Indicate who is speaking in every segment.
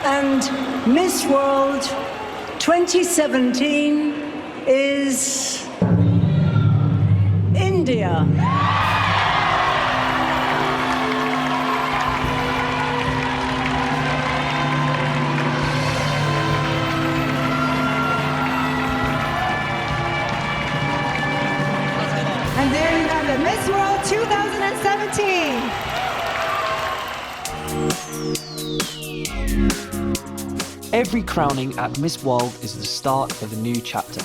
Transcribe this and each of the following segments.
Speaker 1: And Miss World 2017 is India.
Speaker 2: And there you have it, Miss World 2017.
Speaker 3: Every crowning at Miss World is the start of a new chapter.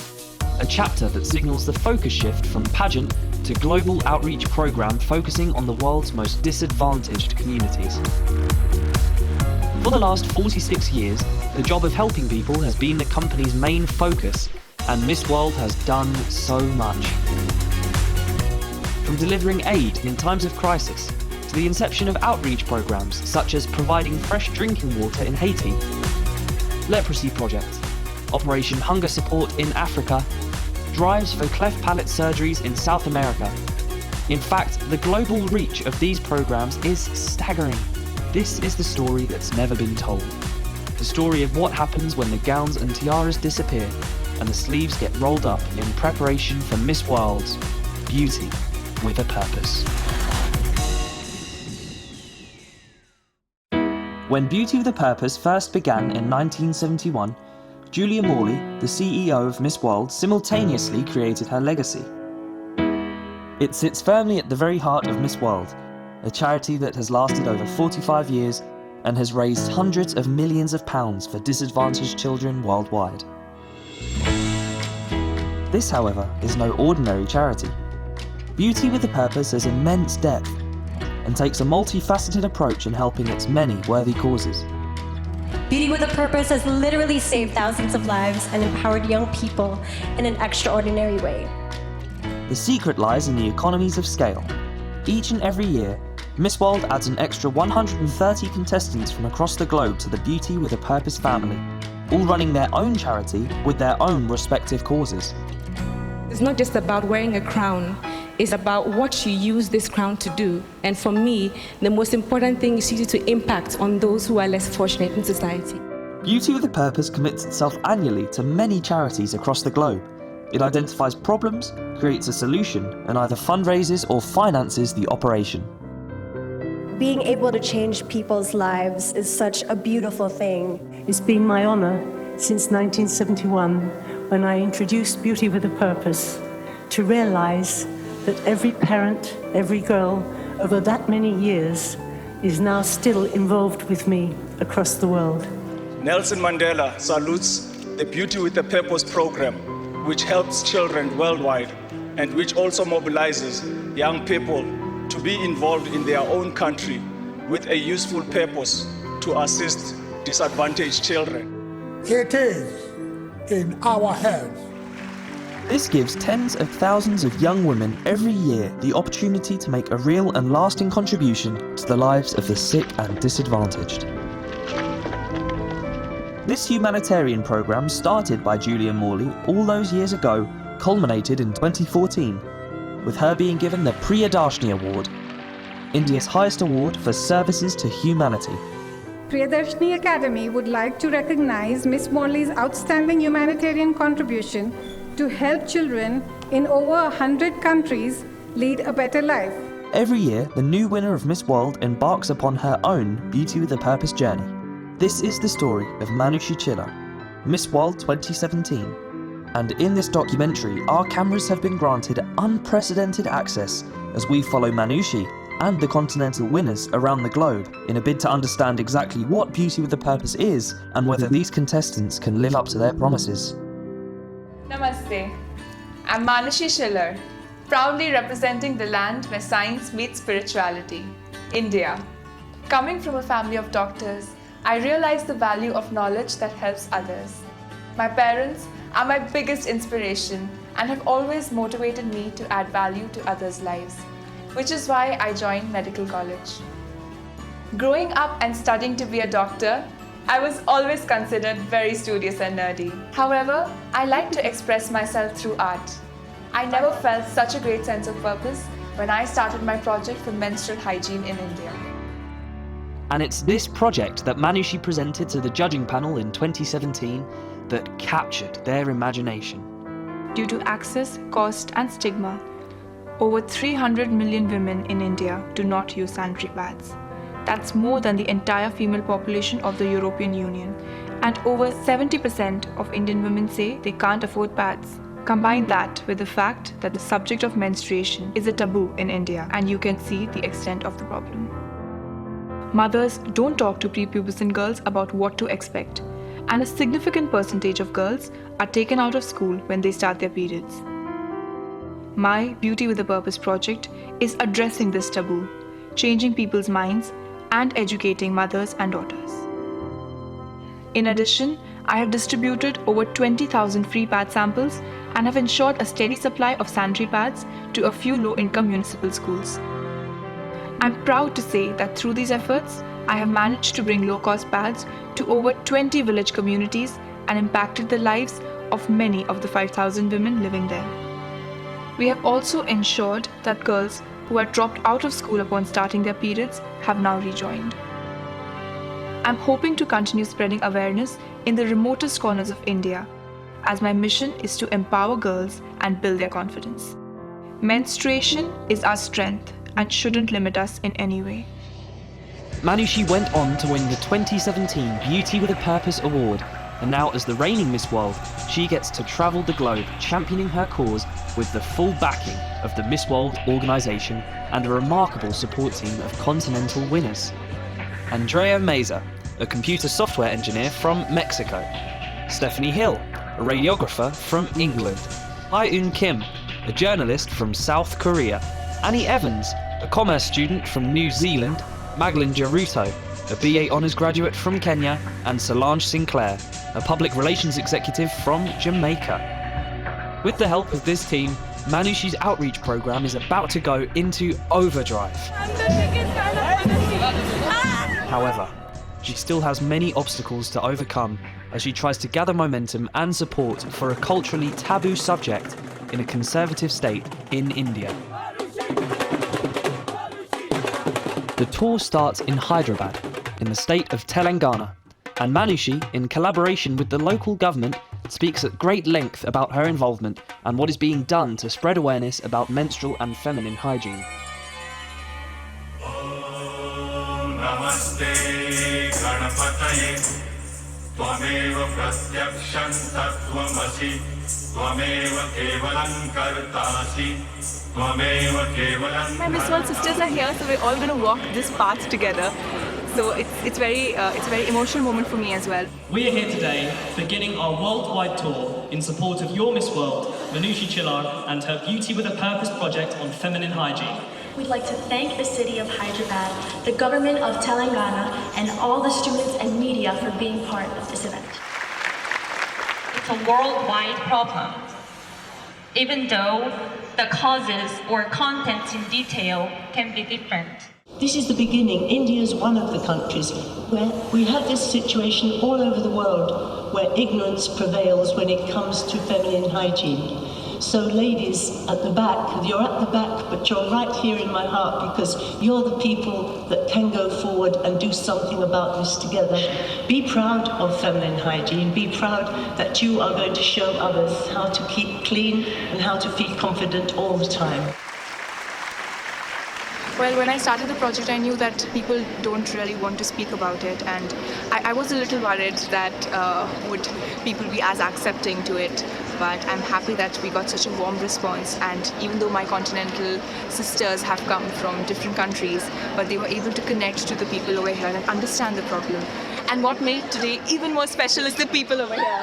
Speaker 3: A chapter that signals the focus shift from pageant to global outreach program focusing on the world's most disadvantaged communities. For the last 46 years, the job of helping people has been the company's main focus, and Miss World has done so much. From delivering aid in times of crisis, to the inception of outreach programs such as providing fresh drinking water in Haiti, leprosy projects, Operation Hunger Support in Africa, drives for cleft palate surgeries in South America. In fact, the global reach of these programs is staggering. This is the story that's never been told. The story of what happens when the gowns and tiaras disappear and the sleeves get rolled up in preparation for Miss World's Beauty with a Purpose. When Beauty with a Purpose first began in 1971, Julia Morley, the CEO of Miss World, simultaneously created her legacy. It sits firmly at the very heart of Miss World, a charity that has lasted over 45 years and has raised hundreds of millions of pounds for disadvantaged children worldwide. This, however, is no ordinary charity. Beauty with a Purpose has immense depth and takes a multifaceted approach in helping its many worthy causes.
Speaker 4: Beauty with a Purpose has literally saved thousands of lives and empowered young people in an extraordinary way.
Speaker 3: The secret lies in the economies of scale. Each and every year, Miss World adds an extra 130 contestants from across the globe to the Beauty with a Purpose family, all running their own charity with their own respective causes.
Speaker 5: It's not just about wearing a crown, it's about what you use this crown to do. And for me, the most important thing is to impact on those who are less fortunate in society.
Speaker 3: Beauty with a Purpose commits itself annually to many charities across the globe. It identifies problems, creates a solution, and either fundraises or finances the operation.
Speaker 4: Being able to change people's lives is such a beautiful thing.
Speaker 1: It's been my honor since 1971, when I introduced Beauty with a Purpose, to realize that every parent, every girl, over that many years, is now still involved with me across the world.
Speaker 6: Nelson Mandela salutes the Beauty with a Purpose program, which helps children worldwide and which also mobilizes young people to be involved in their own country with a useful purpose to assist disadvantaged children.
Speaker 7: It is in our hands.
Speaker 3: This gives tens of thousands of young women every year the opportunity to make a real and lasting contribution to the lives of the sick and disadvantaged. This humanitarian program, started by Julia Morley all those years ago, culminated in 2014, with her being given the Priyadarshini Award, India's highest award for services to humanity.
Speaker 8: Priyadarshini Academy would like to recognize Miss Morley's outstanding humanitarian contribution to help children in over 100 countries lead a better life.
Speaker 3: Every year, the new winner of Miss World embarks upon her own Beauty with a Purpose journey. This is the story of Manushi Chillar, Miss World 2017. And in this documentary, our cameras have been granted unprecedented access as we follow Manushi and the continental winners around the globe in a bid to understand exactly what Beauty with a Purpose is and whether these contestants can live up to their promises.
Speaker 9: Namaste. I'm Manushi Chillar, proudly representing the land where science meets spirituality, India. Coming from a family of doctors, I realize the value of knowledge that helps others. My parents are my biggest inspiration and have always motivated me to add value to others' lives, which is why I joined medical college. Growing up and studying to be a doctor, I was always considered very studious and nerdy. However, I like to express myself through art. I never felt such a great sense of purpose when I started my project for menstrual hygiene in India.
Speaker 3: And it's this project that Manushi presented to the judging panel in 2017 that captured their imagination.
Speaker 9: Due to access, cost, and stigma, over 300 million women in India do not use sanitary pads. That's more than the entire female population of the European Union. And over 70% of Indian women say they can't afford pads. Combine that with the fact that the subject of menstruation is a taboo in India, and you can see the extent of the problem. Mothers don't talk to prepubescent girls about what to expect, and a significant percentage of girls are taken out of school when they start their periods. My Beauty with a Purpose project is addressing this taboo, changing people's minds, and educating mothers and daughters. In addition, I have distributed over 20,000 free pad samples and have ensured a steady supply of sanitary pads to a few low-income municipal schools. I'm proud to say that through these efforts, I have managed to bring low-cost pads to over 20 village communities and impacted the lives of many of the 5,000 women living there. We have also ensured that girls who had dropped out of school upon starting their periods have now rejoined. I'm hoping to continue spreading awareness in the remotest corners of India, as my mission is to empower girls and build their confidence. Menstruation is our strength and shouldn't limit us in any way.
Speaker 3: Manushi went on to win the 2017 Beauty with a Purpose award, and now as the reigning Miss World, she gets to travel the globe championing her cause with the full backing of the Miss World organisation and a remarkable support team of continental winners. Andrea Meza, a computer software engineer from Mexico. Stephanie Hill, a radiographer from England. Hae-Eun Kim, a journalist from South Korea. Annie Evans, a commerce student from New Zealand. Magdalene Jaruto, a BA Honours graduate from Kenya. And Solange Sinclair, a public relations executive from Jamaica. With the help of this team, Manushi's outreach programme is about to go into overdrive. However, she still has many obstacles to overcome as she tries to gather momentum and support for a culturally taboo subject in a conservative state in India. The tour starts in Hyderabad, in the state of Telangana, and Manushi, in collaboration with the local government, speaks at great length about her involvement and what is being done to spread awareness about menstrual and feminine hygiene.
Speaker 10: Namaste Ganapataye Twameva Pratyaksham Tattvamasi Twameva Kevalam Kartasi Twameva Kevalam.
Speaker 9: My Miss World sisters are here, so we're all going to walk this path together. So it's a very emotional moment for me as well.
Speaker 11: We are here today beginning our worldwide tour in support of your Miss World, Manushi Chillar, and her Beauty with a Purpose project on feminine hygiene.
Speaker 12: We'd like to thank the city of Hyderabad, the government of Telangana, and all the students and media for being part of this event.
Speaker 13: It's a worldwide problem, even though the causes or contents in detail can be different.
Speaker 14: This is the beginning. India is one of the countries where we have this situation all over the world where ignorance prevails when it comes to feminine hygiene. So ladies at the back, you're at the back, but you're right here in my heart because you're the people that can go forward and do something about this together. Be proud of feminine hygiene. Be proud that you are going to show others how to keep clean and how to feel confident all the time.
Speaker 9: Well, when I started the project, I knew that people don't really want to speak about it, and I was a little worried that would people be as accepting to it. But I'm happy that we got such a warm response, and even though my continental sisters have come from different countries, but they were able to connect to the people over here and understand the problem. And what made today even more special is the people over here.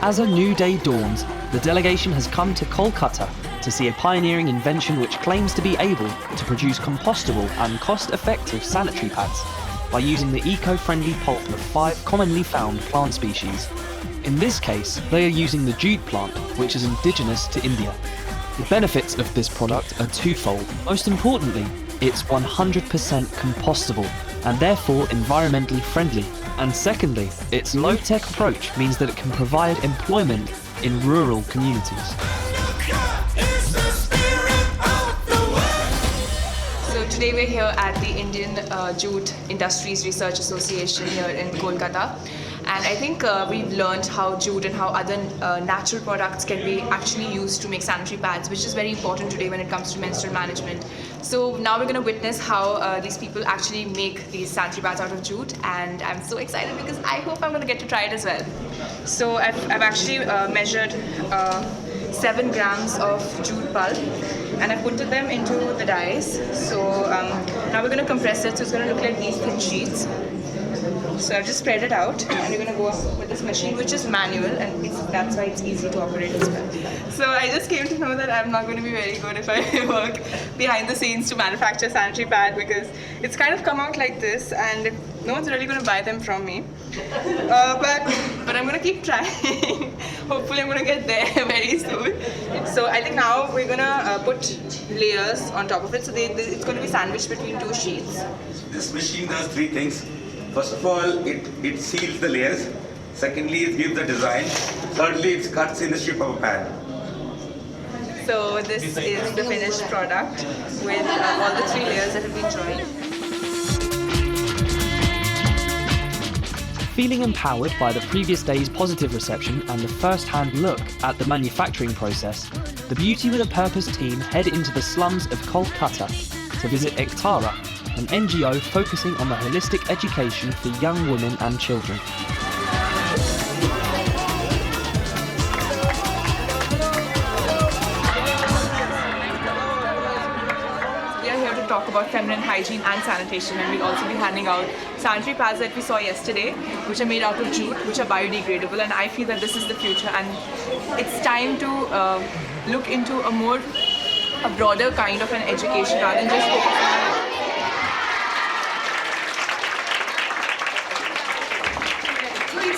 Speaker 3: As a new day dawns, the delegation has come to Kolkata to see a pioneering invention which claims to be able to produce compostable and cost-effective sanitary pads by using the eco-friendly pulp of 5 commonly found plant species. In this case, they are using the jute plant, which is indigenous to India. The benefits of this product are twofold. Most importantly, it's 100% compostable and therefore environmentally friendly. And secondly, its low-tech approach means that it can provide employment in rural communities.
Speaker 9: So today we're here at the Indian Jute Industries Research Association here in Kolkata. And I think we've learned how jute and how other natural products can be actually used to make sanitary pads, which is very important today when it comes to menstrual management. So now we're going to witness how these people actually make these sanitary pads out of jute, and I'm so excited because I hope I'm going to get to try it as well. So I've actually measured 7 grams of jute pulp, and I put them into the dyes. So now we're going to compress it, so it's going to look like these thin sheets. So I've just spread it out, and we're going to go with this machine, which is manual, and that's why it's easy to operate as well. So I just came to know that I'm not going to be very good if I work behind the scenes to manufacture sanitary pad, because it's kind of come out like this, and no one's really going to buy them from me. But I'm going to keep trying. Hopefully I'm going to get there very soon. So I think now we're going to put layers on top of it, so it's going to be sandwiched between 2 sheets.
Speaker 15: This machine does 3 things. First of all, it seals the layers. Secondly, it gives the design. Thirdly, it cuts in the shape of a pan.
Speaker 9: So this is the finished product with all the 3 layers that have been joined.
Speaker 3: Feeling empowered by the previous day's positive reception and the first-hand look at the manufacturing process, the Beauty with a Purpose team head into the slums of Kolkata to visit Ektara, an NGO focusing on the holistic education for young women and children.
Speaker 9: We are here to talk about feminine hygiene and sanitation, and we'll also be handing out sanitary pads that we saw yesterday, which are made out of jute, which are biodegradable, and I feel that this is the future, and it's time to look into a broader kind of an education rather than just focus on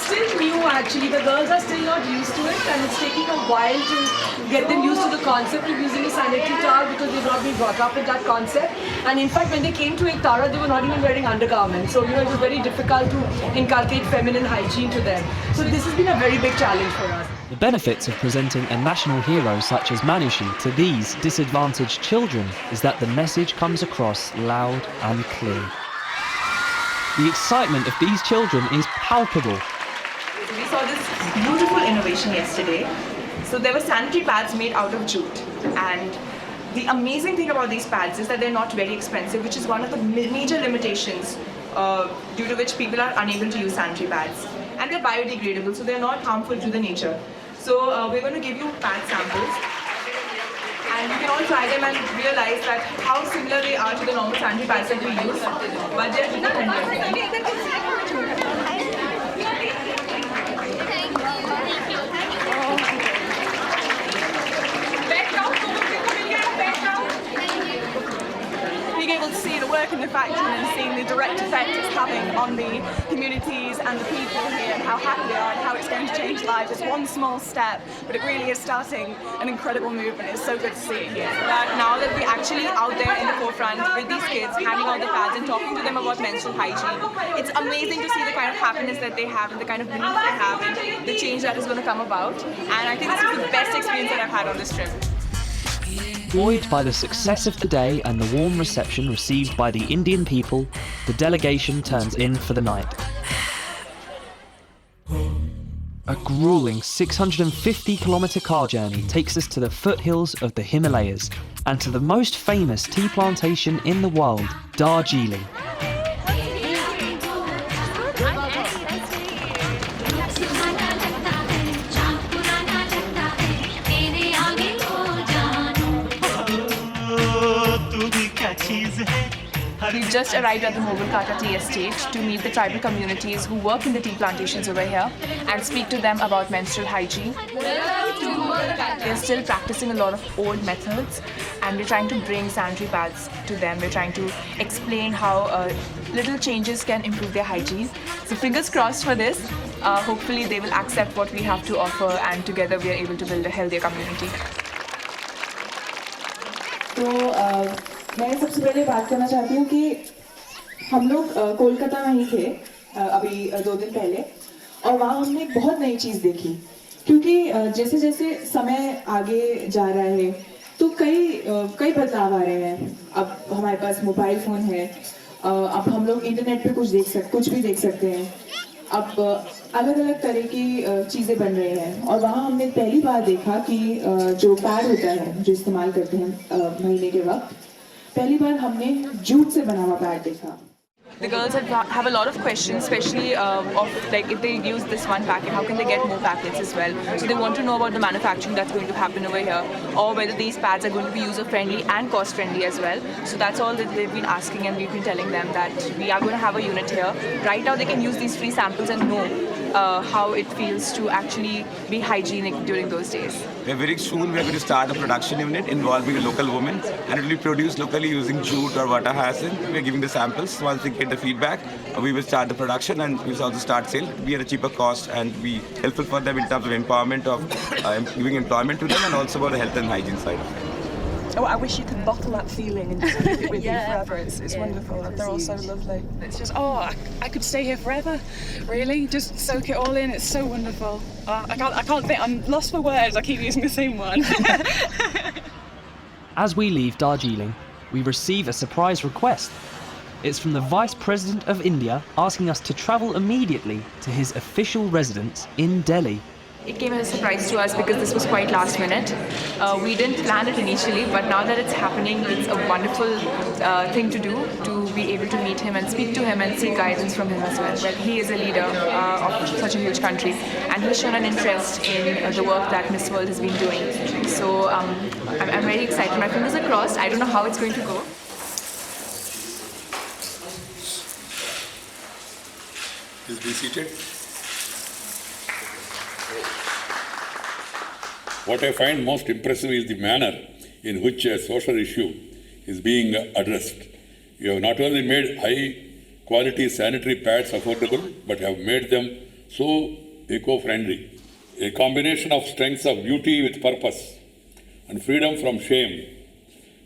Speaker 16: still new actually. The girls are still not used to it, and it's taking a while to get them used to the concept of using a sanitary towel because they've not been brought up with that concept. And in fact, when they came to Ektara, they were not even wearing undergarments. So, it was very difficult to inculcate feminine hygiene to them. So this has been a very big challenge for us.
Speaker 3: The benefits of presenting a national hero such as Manushi to these disadvantaged children is that the message comes across loud and clear. The excitement of these children is palpable.
Speaker 9: We saw this beautiful innovation yesterday. So there were sanitary pads made out of jute, and the amazing thing about these pads is that they're not very expensive, which is one of the major limitations due to which people are unable to use sanitary pads. And they're biodegradable, so they're not harmful to the nature. So we're going to give you pad samples, and you can all try them and realize that how similar they are to the normal sanitary pads that we use, but they're different. Being able to see the work in the factory and seeing the direct effect it's having on the communities and the people here and how happy they are and how it's going to change lives. It's one small step, but it really is starting an incredible movement. It's so good to see. But now that we're actually out there in the forefront with these kids, handing out the pads and talking to them about menstrual hygiene, it's amazing to see the kind of happiness that they have and the kind of belief they have and the change that is going to come about. And I think this is the best experience that I've had on this trip.
Speaker 3: Buoyed by the success of the day and the warm reception received by the Indian people, the delegation turns in for the night. A grueling 650-kilometre car journey takes us to the foothills of the Himalayas and to the most famous tea plantation in the world, Darjeeling.
Speaker 9: We've just arrived at the Mobilkata Tea Estate to meet the tribal communities who work in the tea plantations over here and speak to them about menstrual hygiene. They're still practicing a lot of old methods, and we're trying to bring sanitary pads to them. We're trying to explain how little changes can improve their hygiene. So fingers crossed for this. Hopefully they will accept what we have to offer, and together we are able to build a healthier community.
Speaker 17: मैं सबसे पहले बात करना चाहती हूँ कि हम लोग कोलकाता में ही थे अभी 2 दिन पहले, और वहाँ हमने एक बहुत नई चीज़ देखी क्योंकि जैसे जैसे समय आगे जा रहा है तो कई बदलाव आ रहे हैं। अब हमारे पास मोबाइल फ़ोन है, अब हम लोग इंटरनेट पे कुछ भी देख सकते हैं। अब अलग अलग तरह की चीज़ें बन रही हैं और वहाँ हमने पहली बार देखा कि जो पैड होता है जो इस्तेमाल करते हैं महीने के वक्त, पहली बार हमने जूट से बना हुआ पैड देखा।
Speaker 9: The girls have a lot of questions, especially of like if they use this one packet, how can they get more packets as well? So they want to know about the manufacturing that's going to happen over here, or whether these pads are going to be user-friendly and cost-friendly as well. So that's all that they've been asking, and we've been telling them that we are going to have a unit here. Right now, they can use these free samples and know how it feels to actually be hygienic during those days.
Speaker 15: Very soon we are going to start a production unit involving a local woman, and it will be produced locally using jute or water hyacinth. We are giving the samples. Once we get the feedback, we will start the production and we will also start sale. We at a cheaper cost and be helpful for them in terms of empowerment of giving employment to them and also about the health and hygiene side of it.
Speaker 18: Oh, I wish you could bottle that feeling and just keep it with you forever. It's wonderful. They're all so lovely. It's just, I could stay here forever, really. Just soak it all in. It's so wonderful. I can't think. I'm lost for words. I keep using the same one.
Speaker 3: As we leave Darjeeling, we receive a surprise request. It's from the Vice President of India asking us to travel immediately to his official residence in Delhi.
Speaker 9: It came as a surprise to us because this was quite last minute. We didn't plan it initially, but now that it's happening, it's a wonderful thing to do, to be able to meet him and speak to him and seek guidance from him as well. Well, he is a leader of such a huge country, and he's shown an interest in the work that Miss World has been doing. So I'm very excited. My fingers are crossed. I don't know how it's going to go.
Speaker 10: Please be seated. What I find most impressive is the manner in which a social issue is being addressed. You have not only made high-quality sanitary pads affordable, but have made them so eco-friendly. A combination of strengths of beauty with purpose and freedom from shame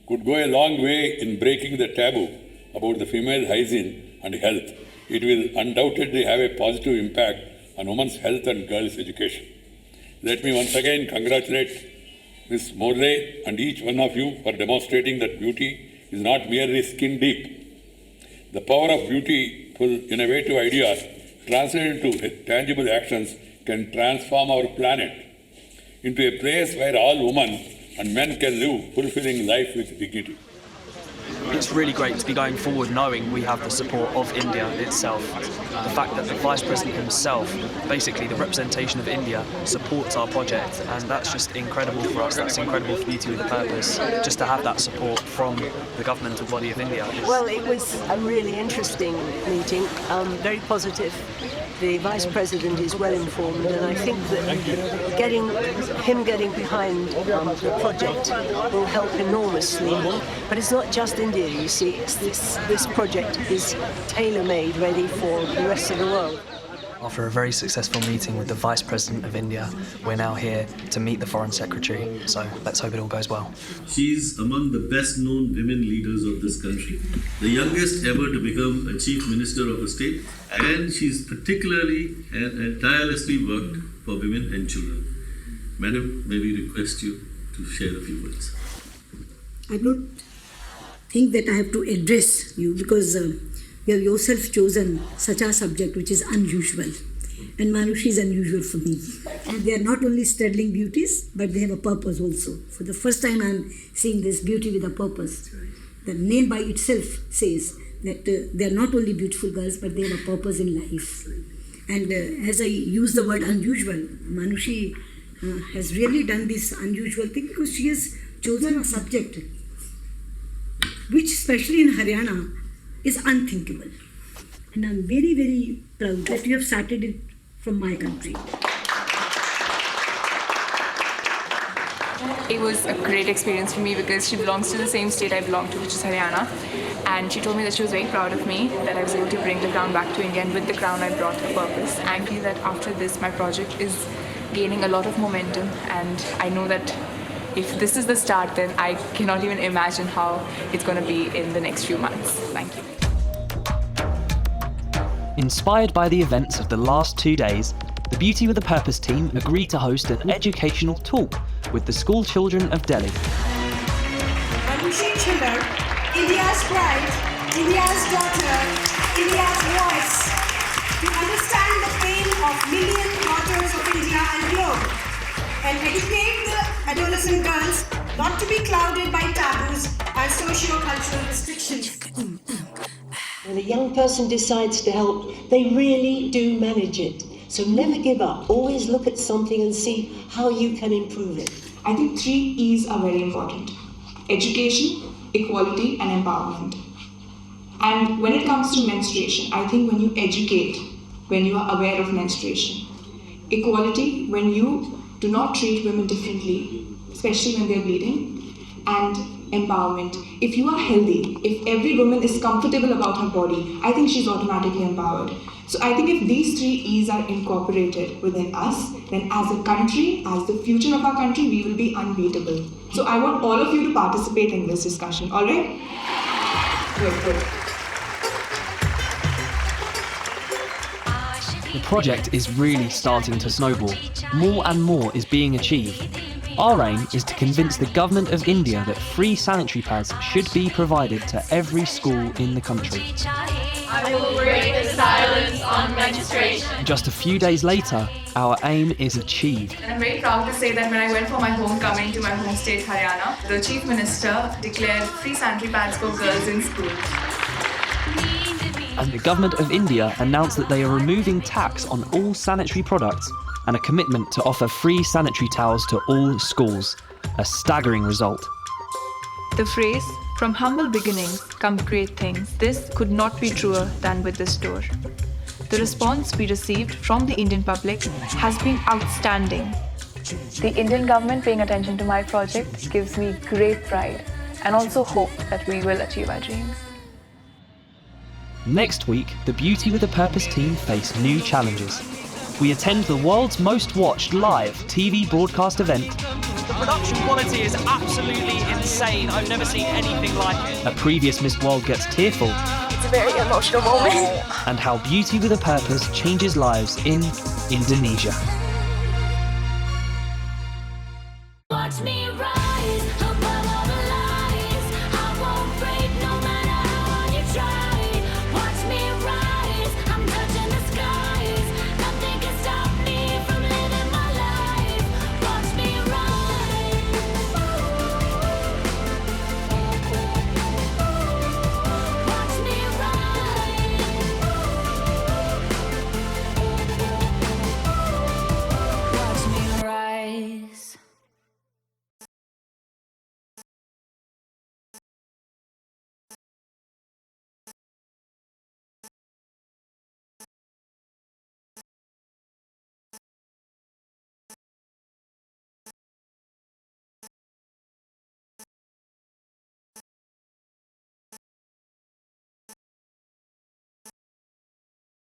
Speaker 10: could go a long way in breaking the taboo about the female hygiene and health. It will undoubtedly have a positive impact on women's health and girls' education. Let me once again congratulate Ms. Morley and each one of you for demonstrating that beauty is not merely skin deep. The power of beautiful, innovative ideas translated into tangible actions can transform our planet into a place where all women and men can live fulfilling life with dignity.
Speaker 3: It's really great to be going forward knowing we have the support of India itself. The fact that the Vice President himself, basically the representation of India, supports our project, and that's just incredible for us. That's incredible for Beauty with a Purpose, just to have that support from the governmental body of India.
Speaker 1: Well, it was a really interesting meeting, very positive. The Vice President is well informed, and I think that getting behind the project will help enormously. But it's not just India, you see. This project is tailor-made, ready for the rest of the world.
Speaker 3: After a very successful meeting with the Vice President of India, we're now here to meet the Foreign Secretary, so let's hope it all goes well.
Speaker 19: She's among the best-known women leaders of this country, the youngest ever to become a Chief Minister of a state, and she's particularly and tirelessly worked for women and children. Madam, may we request you to share a few words.
Speaker 20: I don't think that I have to address you because you have yourself chosen such a subject which is unusual, and Manushi is unusual for me. And they are not only sterling beauties, but they have a purpose also. For the first time I am seeing this beauty with a purpose. The name by itself says that they are not only beautiful girls, but they have a purpose in life. And as I use the word unusual, Manushi has really done this unusual thing because she has chosen a subject which, especially in Haryana, is unthinkable. And I'm very, very proud that you have started it from my country.
Speaker 9: It was a great experience for me because she belongs to the same state I belong to, which is Haryana. And she told me that she was very proud of me, that I was able to bring the crown back to India, and with the crown I brought a purpose. I feel that after this, my project is gaining a lot of momentum, and I know that if this is the start, then I cannot even imagine how it's going to be in the next few months. Thank you.
Speaker 3: Inspired by the events of the last 2 days, the Beauty with a Purpose team agreed to host an educational talk with the school children of Delhi.
Speaker 2: Manushi Chillar, India's pride, India's daughter, India's voice. To understand the pain of million daughters of India and globe, and educate the adolescent girls not to be clouded by taboos and socio-cultural restrictions.
Speaker 14: When a young person decides to help, they really do manage it. So never give up. Always look at something and see how you can improve it.
Speaker 17: I think 3 E's are very important: education, equality, and empowerment. And when it comes to menstruation, I think when you educate, when you are aware of menstruation, equality, when you do not treat women differently, especially when they're bleeding, and empowerment. If you are healthy, if every woman is comfortable about her body, I think she's automatically empowered. So I think if these 3 E's are incorporated within us, then as a country, as the future of our country, we will be unbeatable. So I want all of you to participate in this discussion, all right? Good.
Speaker 3: The project is really starting to snowball. More and more is being achieved. Our aim is to convince the government of India that free sanitary pads should be provided to every school in the country.
Speaker 9: I will break the silence on menstruation.
Speaker 3: Just a few days later, our aim is achieved.
Speaker 9: And I'm very proud to say that when I went for my homecoming to my home state, Haryana, the Chief Minister declared free sanitary pads for girls in schools.
Speaker 3: And the government of India announced that they are removing tax on all sanitary products and a commitment to offer free sanitary towels to all schools. A staggering result.
Speaker 9: The phrase, "From humble beginnings come great things," this could not be truer than with this tour. The response we received from the Indian public has been outstanding. The Indian government paying attention to my project gives me great pride and also hope that we will achieve our dreams.
Speaker 3: Next week, the Beauty with a Purpose team face new challenges. We attend the world's most watched live TV broadcast event.
Speaker 11: The production quality is absolutely insane. I've never seen anything like it.
Speaker 3: A previous Miss World gets tearful.
Speaker 9: It's a very emotional moment.
Speaker 3: And how Beauty with a Purpose changes lives in Indonesia.